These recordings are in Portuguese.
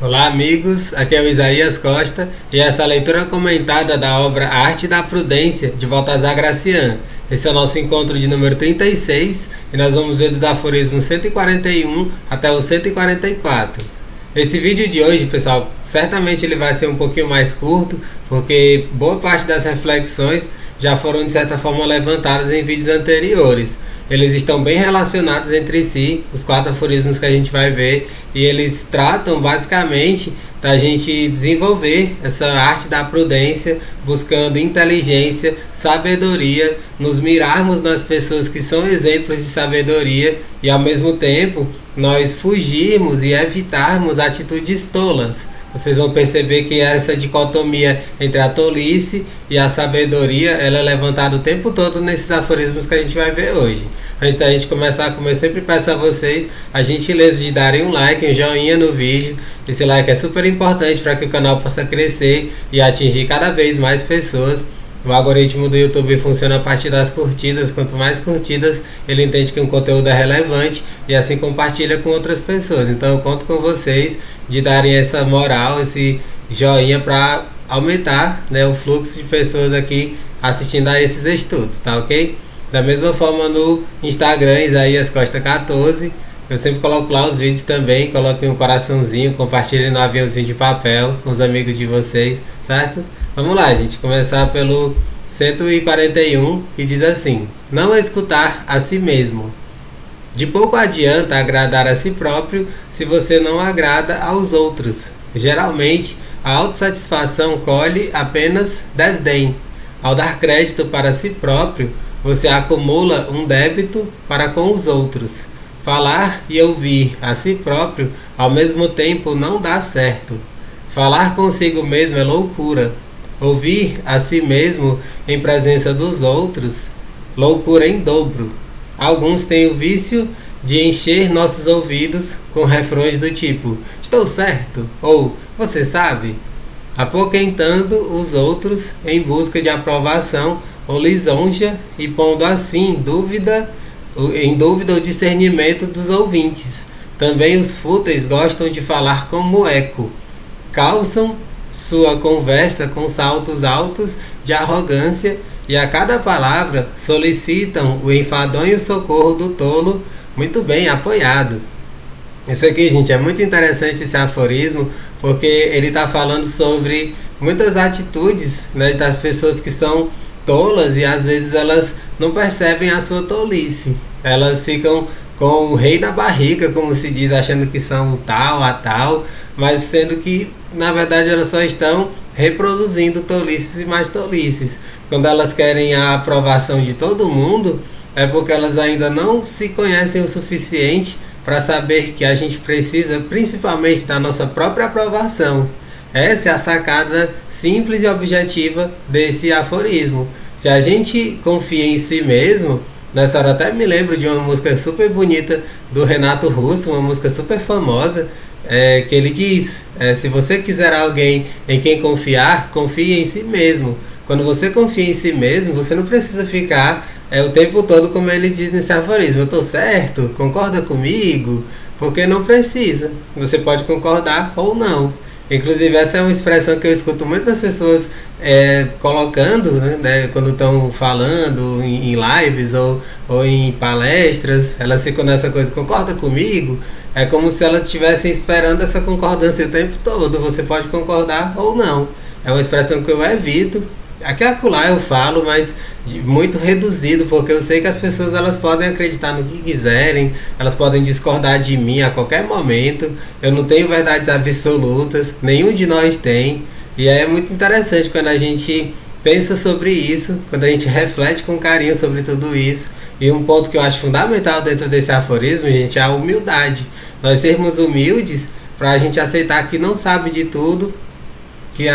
Olá, amigos. Aqui é o Isaías Costa e essa é a leitura comentada da obra A Arte da Prudência, de Baltazar Gracian. Esse é o nosso encontro de número 36 e nós vamos ver dos aforismos 141 até o 144. Esse vídeo de hoje, pessoal, certamente ele vai ser um pouquinho mais curto, porque boa parte das reflexões já foram de certa forma levantadas em vídeos anteriores. Eles estão bem relacionados entre si, os 4 aforismos que a gente vai ver, e eles tratam basicamente da gente desenvolver essa arte da prudência, buscando inteligência, sabedoria, nos mirarmos nas pessoas que são exemplos de sabedoria e ao mesmo tempo nós fugirmos e evitarmos atitudes tolas. Vocês vão perceber que essa dicotomia entre a tolice e a sabedoria ela é levantada o tempo todo nesses aforismos que a gente vai ver hoje. Antes da gente começar, como eu sempre peço a vocês, a gentileza de darem um like, um joinha no vídeo. Esse like é super importante para que o canal possa crescer e atingir cada vez mais pessoas. O algoritmo do YouTube funciona a partir das curtidas. Quanto mais curtidas, ele entende que um conteúdo é relevante e assim compartilha com outras pessoas. Então eu conto com vocês de darem essa moral, esse joinha para aumentar, né, o fluxo de pessoas aqui assistindo a esses estudos, tá ok? Da mesma forma no Instagram, Isaías Costa 14, eu sempre coloco lá os vídeos também, coloquem um coraçãozinho, compartilhem no aviãozinho de papel com os amigos de vocês, certo? Vamos lá, gente, começar pelo 141, que diz assim: não escutar a si mesmo. De pouco adianta agradar a si próprio se você não agrada aos outros. Geralmente, a autossatisfação colhe apenas desdém. Ao dar crédito para si próprio, você acumula um débito para com os outros. Falar e ouvir a si próprio ao mesmo tempo não dá certo. Falar consigo mesmo é loucura. Ouvir a si mesmo em presença dos outros, loucura em dobro. Alguns têm o vício de encher nossos ouvidos com refrões do tipo "estou certo" ou "você sabe", apoquentando os outros em busca de aprovação ou lisonja e pondo assim em dúvida o discernimento dos ouvintes. Também os fúteis gostam de falar como eco, calçam sua conversa com saltos altos de arrogância e a cada palavra solicitam o enfadonho socorro do tolo muito bem apoiado. Isso aqui, gente, é muito interessante esse aforismo, porque ele está falando sobre muitas atitudes, né, das pessoas que são tolas e às vezes elas não percebem a sua tolice. Elas ficam com o rei na barriga, como se diz, achando que são o tal, a tal, mas sendo que na verdade elas só estão reproduzindo tolices e mais tolices. Quando elas querem a aprovação de todo mundo, é porque elas ainda não se conhecem o suficiente para saber que a gente precisa principalmente da nossa própria aprovação. Essa é a sacada simples e objetiva desse aforismo. Se a gente confia em si mesmo, nessa hora até me lembro de uma música super bonita do Renato Russo, uma música super famosa, que ele diz, se você quiser alguém em quem confiar, confie em si mesmo. Quando você confia em si mesmo, você não precisa ficar o tempo todo, como ele diz nesse aforismo, eu estou certo, concorda comigo? Porque não precisa, você pode concordar ou não. Inclusive essa é uma expressão que eu escuto muitas pessoas colocando, né, quando estão falando em lives ou em palestras, elas ficam nessa coisa, concorda comigo? É como se elas estivessem esperando essa concordância o tempo todo, você pode concordar ou não. É uma expressão que eu evito, aqui e acolá eu falo, mas muito reduzido, porque eu sei que as pessoas elas podem acreditar no que quiserem, elas podem discordar de mim a qualquer momento, eu não tenho verdades absolutas, nenhum de nós tem, e é muito interessante quando a gente pensa sobre isso, quando a gente reflete com carinho sobre tudo isso. E um ponto que eu acho fundamental dentro desse aforismo, gente, é a humildade. Nós sermos humildes para a gente aceitar que não sabe de tudo, que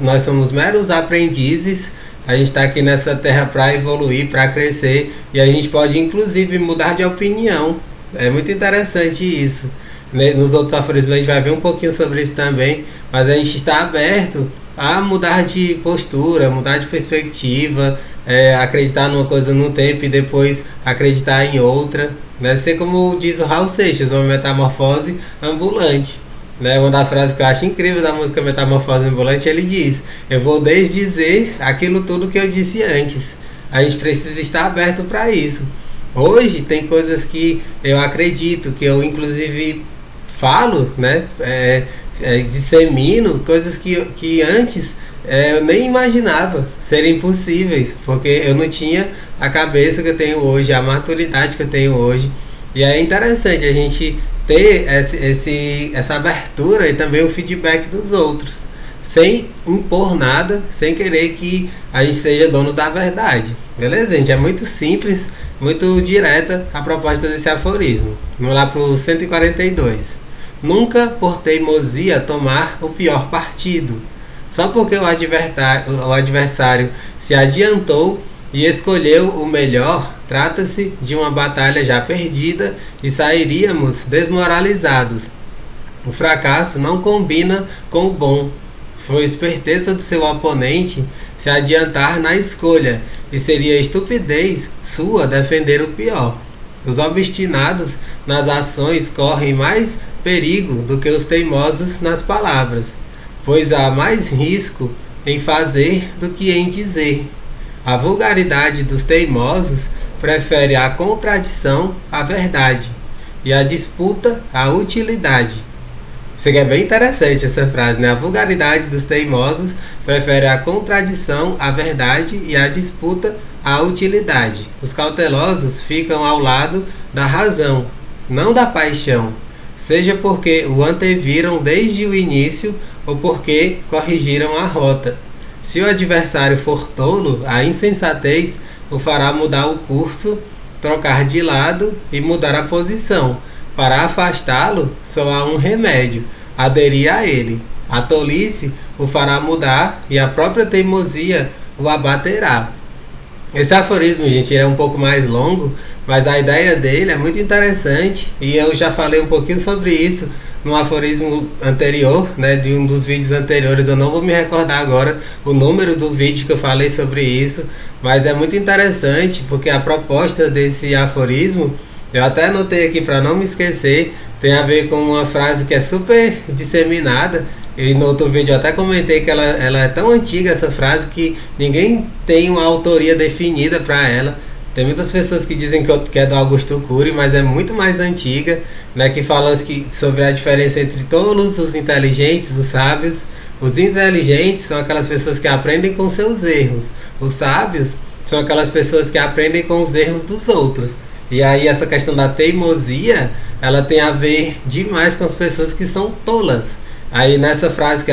nós somos meros aprendizes. A gente está aqui nessa terra para evoluir, para crescer, e a gente pode inclusive mudar de opinião. É muito interessante isso. Nos outros aforismos a gente vai ver um pouquinho sobre isso também, mas a gente está aberto a mudar de postura, mudar de perspectiva, acreditar numa coisa num tempo e depois acreditar em outra, né? Ser como diz o Raul Seixas, uma metamorfose ambulante. Né? Uma das frases que eu acho incrível da música Metamorfose Ambulante, ele diz: eu vou desdizer aquilo tudo que eu disse antes. A gente precisa estar aberto para isso. Hoje tem coisas que eu acredito, que eu inclusive falo, né? Dissemino coisas que antes eu nem imaginava serem possíveis, porque eu não tinha a cabeça que eu tenho hoje, a maturidade que eu tenho hoje. E é interessante a gente ter essa abertura e também o feedback dos outros, sem impor nada, sem querer que a gente seja dono da verdade. Beleza, gente? É muito simples, muito direta a proposta desse aforismo. Vamos lá para o 142. Nunca por teimosia tomar o pior partido. Só porque o adversário se adiantou e escolheu o melhor, trata-se de uma batalha já perdida e sairíamos desmoralizados. O fracasso não combina com o bom. Foi esperteza do seu oponente se adiantar na escolha, e seria estupidez sua defender o pior. Os obstinados nas ações correm mais perigo do que os teimosos nas palavras, pois há mais risco em fazer do que em dizer. A vulgaridade dos teimosos prefere a contradição à verdade, e a disputa à utilidade. Isso aqui é bem interessante, essa frase, né? A vulgaridade dos teimosos prefere a contradição à verdade e a disputa à utilidade. Os cautelosos ficam ao lado da razão, não da paixão, seja porque o anteviram desde o início ou porque corrigiram a rota. Se o adversário for tolo, a insensatez o fará mudar o curso, trocar de lado e mudar a posição. Para afastá-lo, só há um remédio: aderir a ele. A tolice o fará mudar e a própria teimosia o abaterá. Esse aforismo, gente, ele é um pouco mais longo, mas a ideia dele é muito interessante e eu já falei um pouquinho sobre isso no aforismo anterior, né, de um dos vídeos anteriores. Eu não vou me recordar agora o número do vídeo que eu falei sobre isso, mas é muito interessante porque a proposta desse aforismo, eu até anotei aqui para não me esquecer, tem a ver com uma frase que é super disseminada. E no outro vídeo eu até comentei que ela é tão antiga, essa frase, que ninguém tem uma autoria definida para ela. Tem muitas pessoas que dizem que é do Augusto Cury, mas é muito mais antiga, né, que fala sobre a diferença entre tolos, os inteligentes, os sábios. Os inteligentes são aquelas pessoas que aprendem com seus erros. Os sábios são aquelas pessoas que aprendem com os erros dos outros. E aí essa questão da teimosia, ela tem a ver demais com as pessoas que são tolas. Aí nessa frase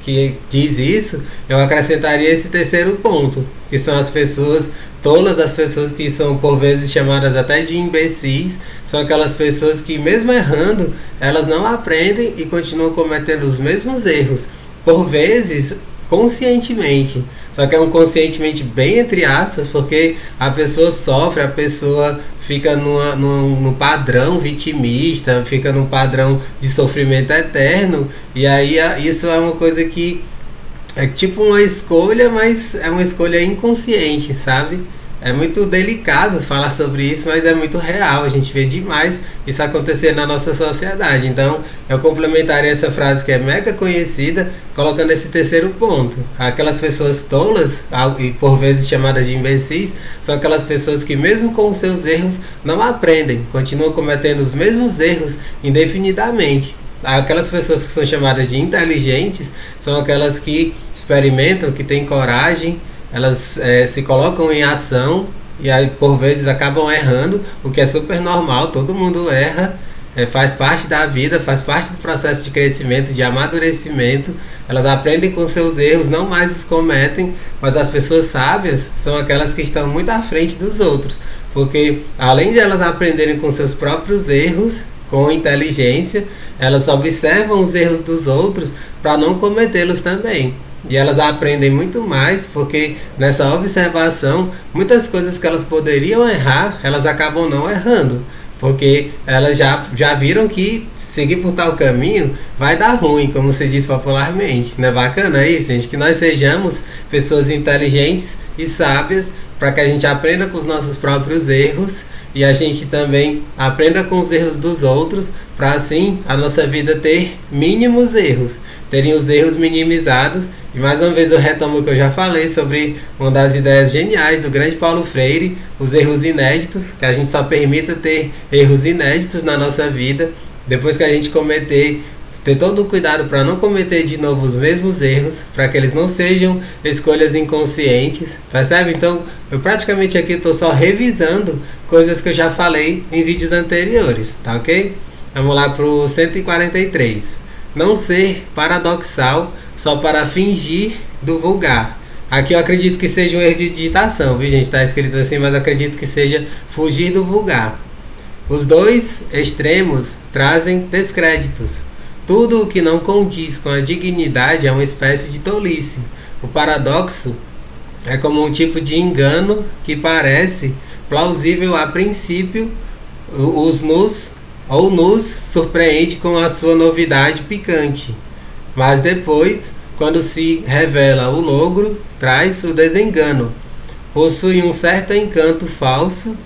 que diz isso, eu acrescentaria esse terceiro ponto, que são as pessoas tolas, as pessoas que são por vezes chamadas até de imbecis, são aquelas pessoas que mesmo errando, elas não aprendem e continuam cometendo os mesmos erros, por vezes conscientemente. Só que é um conscientemente bem entre aspas, porque a pessoa sofre, a pessoa fica num padrão vitimista, fica num padrão de sofrimento eterno, e aí isso é uma coisa que é tipo uma escolha, mas é uma escolha inconsciente, sabe? É muito delicado falar sobre isso, mas é muito real, a gente vê demais isso acontecer na nossa sociedade. Então eu complementaria essa frase que é mega conhecida, colocando esse terceiro ponto. Aquelas pessoas tolas, e por vezes chamadas de imbecis, são aquelas pessoas que mesmo com os seus erros não aprendem, continuam cometendo os mesmos erros indefinidamente. Aquelas pessoas que são chamadas de inteligentes são aquelas que experimentam, que têm coragem, elas se colocam em ação e aí por vezes acabam errando, o que é super normal, todo mundo erra, faz parte da vida, faz parte do processo de crescimento, de amadurecimento. Elas aprendem com seus erros, não mais os cometem, mas as pessoas sábias são aquelas que estão muito à frente dos outros, porque além de elas aprenderem com seus próprios erros, com inteligência, elas observam os erros dos outros para não cometê-los também. E elas aprendem muito mais, porque nessa observação, muitas coisas que elas poderiam errar, elas acabam não errando. Porque elas já viram que seguir por tal caminho vai dar ruim, como se diz popularmente. Não é bacana isso, gente? Que nós sejamos pessoas inteligentes e sábias, para que a gente aprenda com os nossos próprios erros e a gente também aprenda com os erros dos outros, para assim a nossa vida ter mínimos erros, terem os erros minimizados. E mais uma vez eu retomo o que eu já falei sobre uma das ideias geniais do grande Paulo Freire, os erros inéditos, que a gente só permita ter erros inéditos na nossa vida, depois que a gente cometer, ter todo o cuidado para não cometer de novo os mesmos erros, para que eles não sejam escolhas inconscientes, percebe? Então eu praticamente aqui estou só revisando coisas que eu já falei em vídeos anteriores, tá ok? Vamos lá para o 143. Não ser paradoxal só para fingir do vulgar. Aqui eu acredito que seja um erro de digitação, viu gente? Está escrito assim, mas eu acredito que seja fugir do vulgar. Os dois extremos trazem descréditos. Tudo o que não condiz com a dignidade é uma espécie de tolice. O paradoxo é como um tipo de engano que parece plausível a princípio, nos surpreende com a sua novidade picante. Mas depois, quando se revela o logro, traz o desengano. Possui um certo encanto falso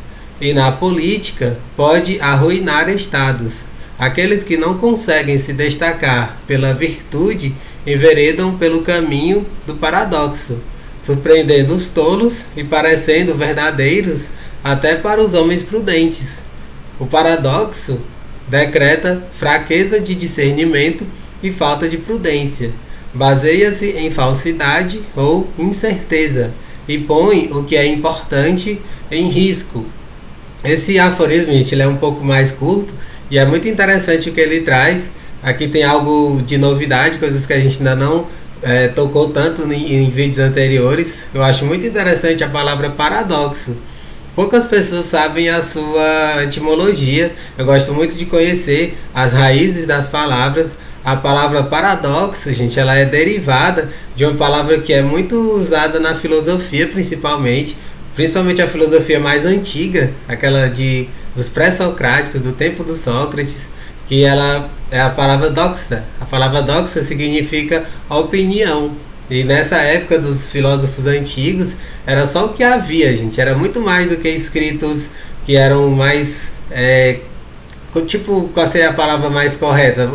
e na política pode arruinar estados. Aqueles que não conseguem se destacar pela virtude enveredam pelo caminho do paradoxo, surpreendendo os tolos e parecendo verdadeiros até para os homens prudentes. O paradoxo decreta fraqueza de discernimento e falta de prudência. Baseia-se em falsidade ou incerteza e põe o que é importante em risco. Esse aforismo, gente, ele é um pouco mais curto e é muito interessante o que ele traz. Aqui tem algo de novidade, coisas que a gente ainda não tocou tanto em vídeos anteriores. Eu acho muito interessante a palavra paradoxo. Poucas pessoas sabem a sua etimologia. Eu gosto muito de conhecer as raízes das palavras. A palavra paradoxo, gente, ela é derivada de uma palavra que é muito usada na filosofia, principalmente a filosofia mais antiga, aquela dos pré-socráticos, do tempo do Sócrates, que ela é a palavra doxa. A palavra doxa significa opinião. E nessa época dos filósofos antigos, era só o que havia, gente. Era muito mais do que escritos que eram mais... qual seria a palavra mais correta?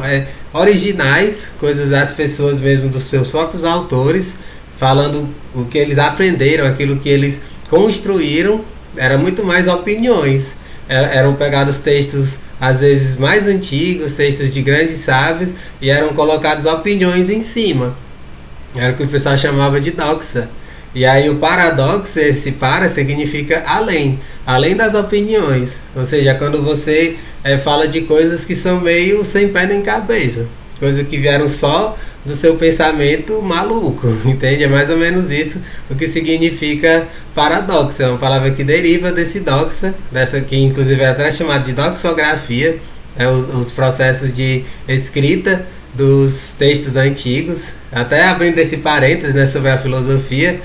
Originais, coisas das pessoas mesmo, dos seus próprios autores, falando o que eles aprenderam, aquilo que eles construíram. Era muito mais opiniões. Eram pegados textos, às vezes, mais antigos, textos de grandes sábios, e eram colocados opiniões em cima. Era o que o pessoal chamava de doxa. E aí o paradoxo, esse para, significa além das opiniões. Ou seja, quando você fala de coisas que são meio sem pé nem cabeça. Coisas que vieram só do seu pensamento maluco, entende? É mais ou menos isso o que significa paradoxo. É uma palavra que deriva desse doxa, dessa que inclusive é até chamada de doxografia, os processos de escrita dos textos antigos. Até abrindo esse parênteses, né, sobre a filosofia,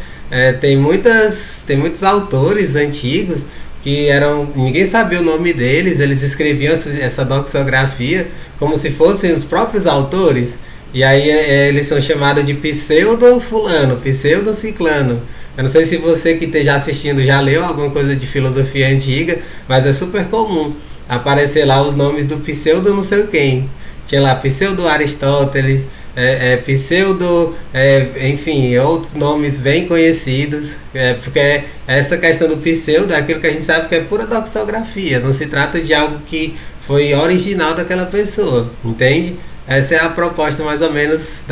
tem muitos autores antigos que ninguém sabia o nome deles, eles escreviam essa doxografia como se fossem os próprios autores, e aí eles são chamados de pseudo-fulano, pseudo-ciclano. Eu não sei se você que esteja assistindo já leu alguma coisa de filosofia antiga, mas é super comum aparecer lá os nomes do pseudo não sei quem. Tinha lá pseudo Aristóteles, pseudo, enfim, outros nomes bem conhecidos, porque essa questão do pseudo é aquilo que a gente sabe que é pura doxografia, não se trata de algo que foi original daquela pessoa, entende? Essa é a proposta mais ou menos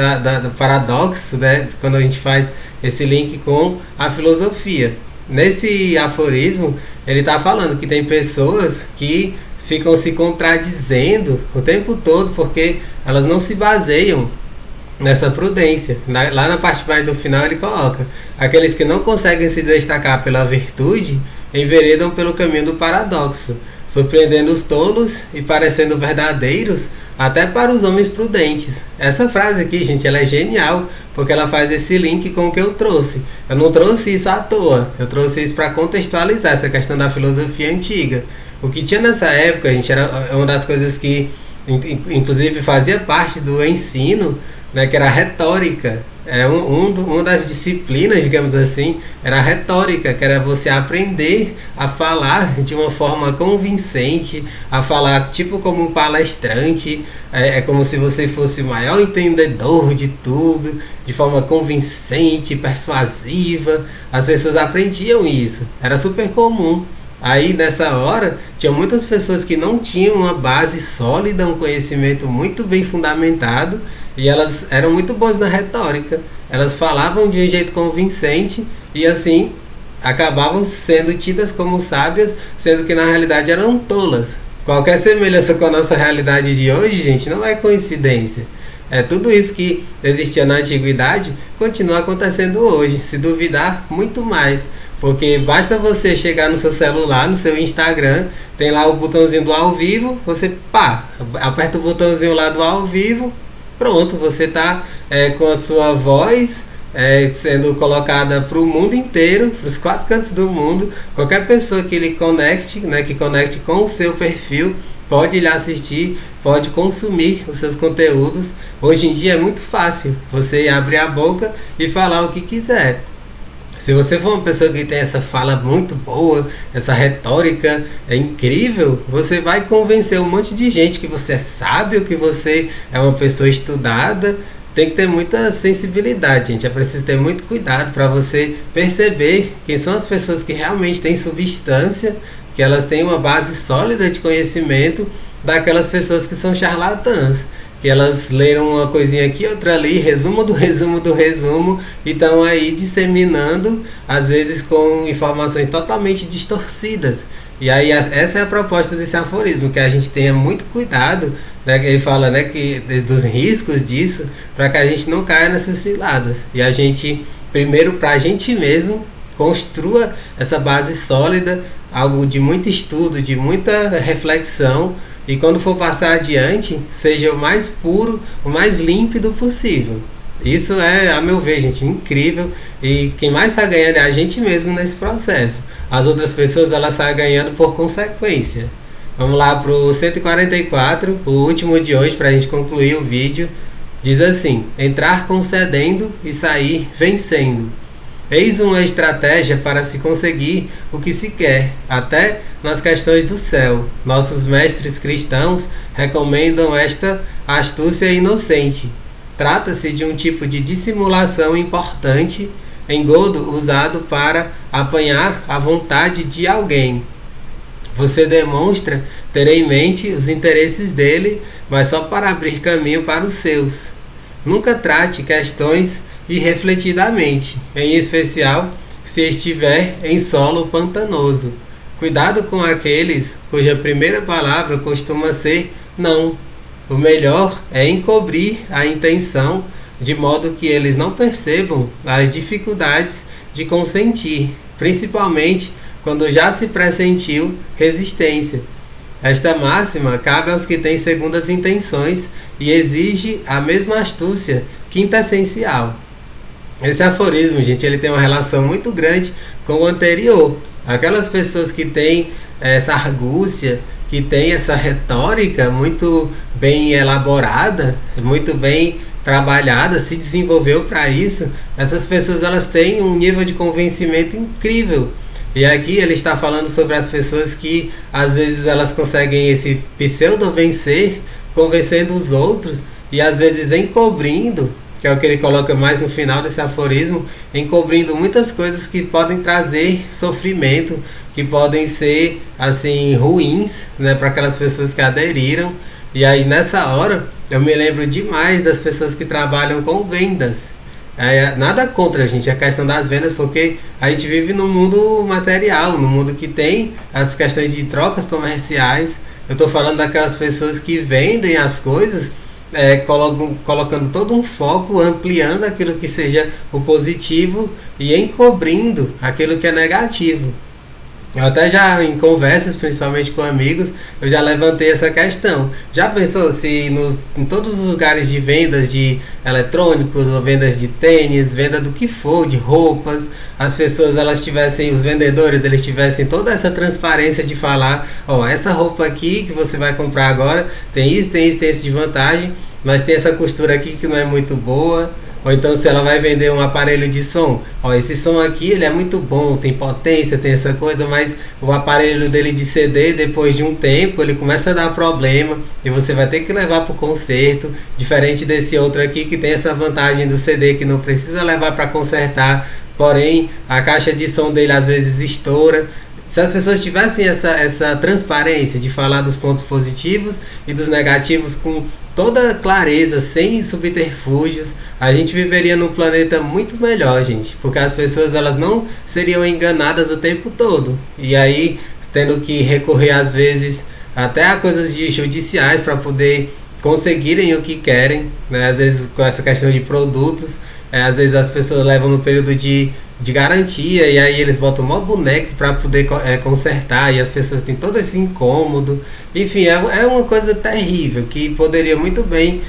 do paradoxo, né, quando a gente faz esse link com a filosofia. Nesse aforismo, ele está falando que tem pessoas que ficam se contradizendo o tempo todo porque elas não se baseiam nessa prudência. Lá na parte mais do final ele coloca: aqueles que não conseguem se destacar pela virtude enveredam pelo caminho do paradoxo, surpreendendo os tolos e parecendo verdadeiros até para os homens prudentes. Essa frase aqui, gente, ela é genial, porque ela faz esse link com o que eu trouxe. Eu não trouxe isso à toa, eu trouxe isso para contextualizar essa questão da filosofia antiga. O que tinha nessa época, gente, era uma das coisas que inclusive fazia parte do ensino, né, que era a retórica. Uma das disciplinas, digamos assim, era a retórica, que era você aprender a falar de uma forma convincente, a falar tipo como um palestrante, é como se você fosse o maior entendedor de tudo, de forma convincente, persuasiva. As pessoas aprendiam isso, era super comum. Aí nessa hora, tinha muitas pessoas que não tinham uma base sólida, um conhecimento muito bem fundamentado, e elas eram muito boas na retórica. Elas falavam de um jeito convincente e assim acabavam sendo tidas como sábias, sendo que na realidade eram tolas. Qualquer semelhança com a nossa realidade de hoje, gente, não é coincidência. Tudo isso que existia na antiguidade continua acontecendo hoje, se duvidar, muito mais. Porque basta você chegar no seu celular, no seu Instagram, tem lá o botãozinho do ao vivo, você aperta o botãozinho lá do ao vivo, pronto, você está com a sua voz sendo colocada para o mundo inteiro, para os 4 cantos do mundo. Qualquer pessoa que lhe conecte, que conecte com o seu perfil, pode lhe assistir, pode consumir os seus conteúdos. Hoje em dia é muito fácil você abrir a boca e falar o que quiser. Se você for uma pessoa que tem essa fala muito boa, essa retórica incrível, você vai convencer um monte de gente que você é sábio, que você é uma pessoa estudada. Tem que ter muita sensibilidade, gente. É preciso ter muito cuidado para você perceber quem são as pessoas que realmente têm substância, que elas têm uma base sólida de conhecimento, daquelas pessoas que são charlatãs, que elas leram uma coisinha aqui, outra ali, resumo do resumo do resumo, e estão aí disseminando, às vezes com informações totalmente distorcidas. E aí essa é a proposta desse aforismo, que a gente tenha muito cuidado, ele fala que dos riscos disso, para que a gente não caia nessas ciladas. E a gente, primeiro, para a gente mesmo, construa essa base sólida, algo de muito estudo, de muita reflexão, e quando for passar adiante, seja o mais puro, o mais límpido possível. Isso é, a meu ver, gente, incrível. E quem mais está ganhando é a gente mesmo nesse processo. As outras pessoas, elas saem ganhando por consequência. Vamos lá para o 144, o último de hoje, para a gente concluir o vídeo. Diz assim: entrar concedendo e sair vencendo. Eis uma estratégia para se conseguir o que se quer, até nas questões do céu. Nossos mestres cristãos recomendam esta astúcia inocente. Trata-se de um tipo de dissimulação importante, engodo usado para apanhar a vontade de alguém. Você demonstra ter em mente os interesses dele, mas só para abrir caminho para os seus. Nunca trate questões irrefletidamente, em especial se estiver em solo pantanoso. Cuidado com aqueles cuja primeira palavra costuma ser não. O melhor é encobrir a intenção, de modo que eles não percebam as dificuldades de consentir, principalmente quando já se pressentiu resistência. Esta máxima cabe aos que têm segundas intenções e exige a mesma astúcia quintessencial. Esse aforismo, gente, ele tem uma relação muito grande com o anterior. Aquelas pessoas que têm essa argúcia, que têm essa retórica muito bem elaborada, muito bem trabalhada, se desenvolveu para isso, essas pessoas, elas têm um nível de convencimento incrível. E aqui ele está falando sobre as pessoas que às vezes elas conseguem esse pseudo vencer, convencendo os outros e às vezes encobrindo, que é o que ele coloca mais no final desse aforismo, encobrindo muitas coisas que podem trazer sofrimento, que podem ser assim ruins, para aquelas pessoas que aderiram. E aí nessa hora eu me lembro demais das pessoas que trabalham com vendas. Nada contra, gente, a questão das vendas, porque a gente vive num mundo material, num mundo que tem as questões de trocas comerciais. Eu estou falando daquelas pessoas que vendem as coisas, colocando todo um foco, ampliando aquilo que seja o positivo e encobrindo aquilo que é negativo. Eu até já em conversas, principalmente com amigos, eu já levantei essa questão. Já pensou se em todos os lugares de vendas de eletrônicos ou vendas de tênis, venda do que for, de roupas, as pessoas, elas tivessem, os vendedores, eles tivessem toda essa transparência de falar: essa roupa aqui que você vai comprar agora tem isso, tem isso, tem isso de vantagem, mas tem essa costura aqui que não é muito boa. Ou então se ela vai vender um aparelho de som, ó, esse som aqui ele é muito bom, tem potência, tem essa coisa, mas o aparelho dele de CD, depois de um tempo, ele começa a dar problema e você vai ter que levar para o conserto, diferente desse outro aqui que tem essa vantagem do CD que não precisa levar para consertar, porém a caixa de som dele às vezes estoura. Se as pessoas tivessem essa transparência de falar dos pontos positivos e dos negativos com toda clareza, sem subterfúgios, a gente viveria num planeta muito melhor, gente. Porque as pessoas elas não seriam enganadas o tempo todo. E aí, tendo que recorrer às vezes até a coisas judiciais para poder conseguirem o que querem, né? Às vezes com essa questão de produtos, às vezes as pessoas levam no período de garantia e aí eles botam um maior boneco para poder consertar e as pessoas têm todo esse incômodo. Enfim, é uma coisa terrível que poderia muito bem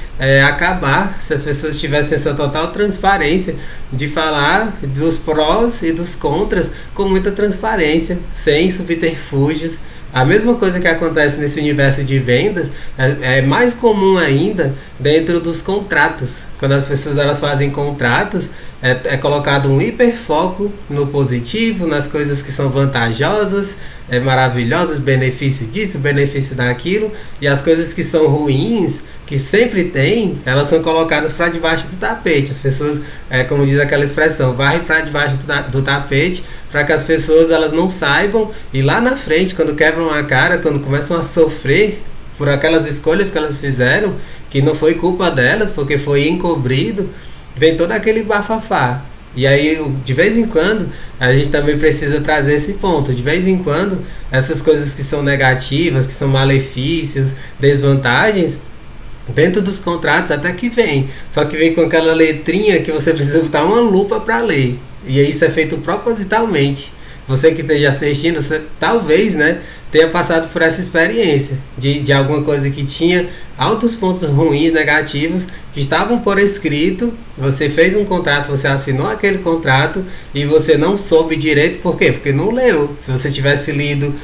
acabar se as pessoas tivessem essa total transparência de falar dos prós e dos contras com muita transparência, sem subterfúgios. A mesma coisa que acontece nesse universo de vendas é mais comum ainda dentro dos contratos. Quando as pessoas elas fazem contratos, é colocado um hiperfoco no positivo, nas coisas que são vantajosas, maravilhosas, benefício disso, benefício daquilo, e as coisas que são ruins, que sempre tem, elas são colocadas para debaixo do tapete. As pessoas, como diz aquela expressão, varre para debaixo do tapete, para que as pessoas elas não saibam, e lá na frente, quando quebram a cara, quando começam a sofrer por aquelas escolhas que elas fizeram, que não foi culpa delas, porque foi encobrido, vem todo aquele bafafá. E aí, de vez em quando, a gente também precisa trazer esse ponto. De vez em quando, essas coisas que são negativas, que são malefícios, desvantagens, dentro dos contratos até que vem. Só que vem com aquela letrinha que você precisa botar uma lupa para ler. E isso é feito propositalmente. Você que esteja assistindo, você, talvez, né, tenha passado por essa experiência de alguma coisa que tinha altos pontos ruins, negativos, que estavam por escrito. Você fez um contrato, você assinou aquele contrato e você não soube direito. Por quê? Porque não leu. Se você tivesse lido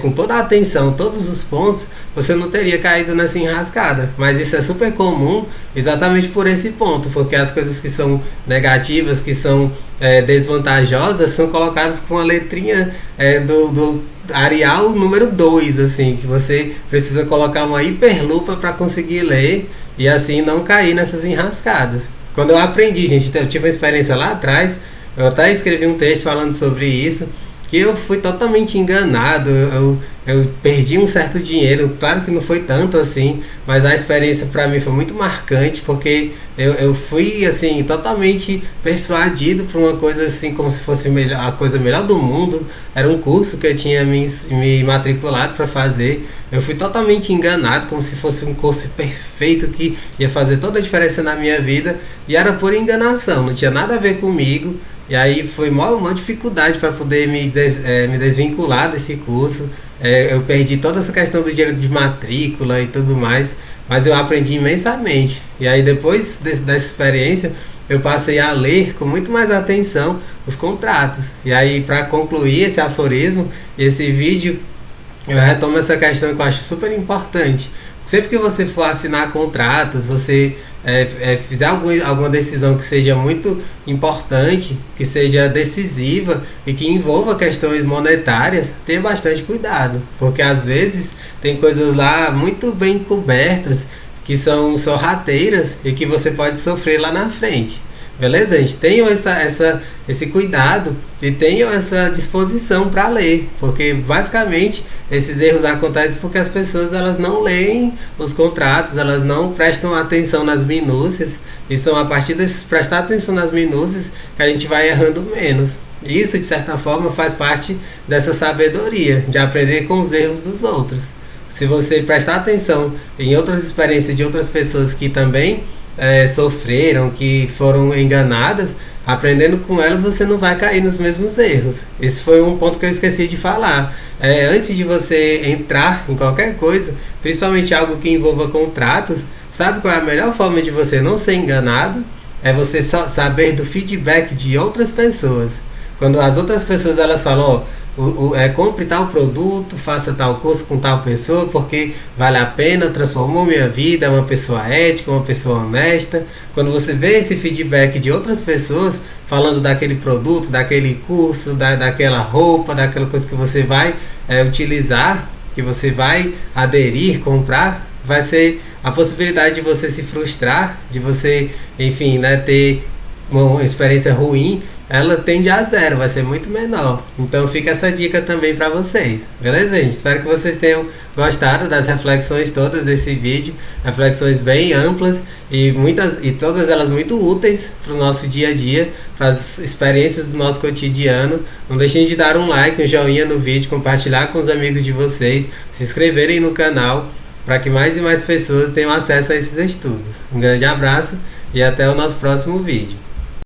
com toda a atenção todos os pontos, você não teria caído nessa enrascada. Mas isso é super comum exatamente por esse ponto, porque as coisas que são negativas, que são desvantajosas, são colocadas com a letrinha do Arial número 2, assim, que você precisa colocar uma hiperlupa para conseguir ler e assim não cair nessas enrascadas. Quando eu aprendi, gente, eu tive uma experiência lá atrás, eu até escrevi um texto falando sobre isso, que eu fui totalmente enganado, eu perdi um certo dinheiro, claro que não foi tanto assim, mas a experiência para mim foi muito marcante, porque eu fui assim totalmente persuadido por uma coisa assim como se fosse a coisa melhor do mundo. Era um curso que eu tinha me matriculado para fazer, eu fui totalmente enganado como se fosse um curso perfeito que ia fazer toda a diferença na minha vida, e era por enganação, não tinha nada a ver comigo. E aí foi uma dificuldade para poder me desvincular desse curso. Eu perdi toda essa questão do dinheiro de matrícula e tudo mais, mas eu aprendi imensamente. E aí depois dessa experiência, eu passei a ler com muito mais atenção os contratos. E aí, para concluir esse aforismo, esse vídeo, eu retomo essa questão que eu acho super importante. Sempre que você for assinar contratos, você fizer alguma decisão que seja muito importante, que seja decisiva e que envolva questões monetárias, tenha bastante cuidado, porque às vezes tem coisas lá muito bem cobertas que são sorrateiras e que você pode sofrer lá na frente. Beleza, gente? Tenham esse cuidado e tenham essa disposição para ler, porque basicamente esses erros acontecem porque as pessoas elas não leem os contratos, elas não prestam atenção nas minúcias, e são a partir de prestar atenção nas minúcias que a gente vai errando menos. Isso, de certa forma, faz parte dessa sabedoria, de aprender com os erros dos outros. Se você prestar atenção em outras experiências de outras pessoas que também sofreram, que foram enganadas, aprendendo com elas você não vai cair nos mesmos erros. Esse foi um ponto que eu esqueci de falar. Antes de você entrar em qualquer coisa, principalmente algo que envolva contratos, sabe qual é a melhor forma de você não ser enganado? É você saber do feedback de outras pessoas. Quando as outras pessoas elas falam, compre tal produto, faça tal curso com tal pessoa, porque vale a pena, transformou minha vida, é uma pessoa ética, uma pessoa honesta. Quando você vê esse feedback de outras pessoas falando daquele produto, daquele curso, daquela roupa, daquela coisa que você vai utilizar, que você vai aderir, comprar, vai ser a possibilidade de você se frustrar, de você, enfim, né, ter uma experiência ruim, ela tende a zero, vai ser muito menor. Então fica essa dica também para vocês. Beleza, gente? Espero que vocês tenham gostado das reflexões todas desse vídeo. Reflexões bem amplas e todas elas muito úteis para o nosso dia a dia, para as experiências do nosso cotidiano. Não deixem de dar um like, um joinha no vídeo, compartilhar com os amigos de vocês, se inscreverem no canal para que mais e mais pessoas tenham acesso a esses estudos. Um grande abraço e até o nosso próximo vídeo.